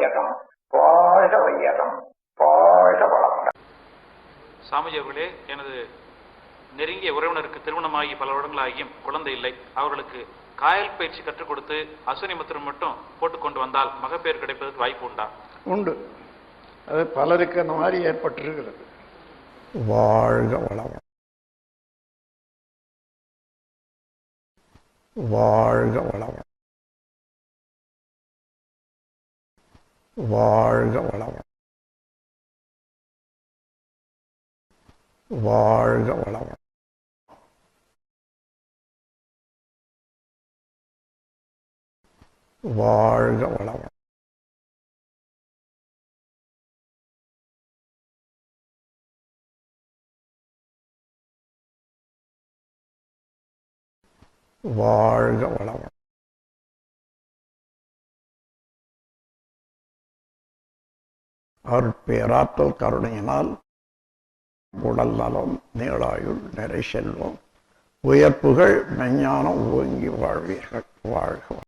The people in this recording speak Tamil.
வையகம், வாழ்க வையகம், வாழ்க வளமுடன். சாமிஜி அவர்களே, எனது நெருங்கிய உறவினருக்கு திருமணமாகி பல வருடங்களாகியும் குழந்தை இல்லை. அவர்களுக்கு காயல் பயிற்சி கற்றுக் கொடுத்து அசுனி முத்திரம் மட்டும் போட்டுக்கொண்டு வந்தால் மகப்பேறு கிடைப்பதற்கு வாய்ப்பு உண்டா? உண்டு. அது பலருக்கு அந்த மாதிரி ஏற்பட்டிருக்கிறது. வாழ்க வளமுடன், வாழ்க வளமுடன், வாழ்க வளமுடன், வாழ்க வளமுடன், வாழ்க வளமுடன், வாழ்க வளமுடன். அருட்பேராற்றல் கருணையினால் உடல் நலம், நீளாயுள், நிறை செல்வம், உயர்ப்புகள், மெஞ்ஞானம் ஓங்கி வாழ்வீர்கள். வாழ்க.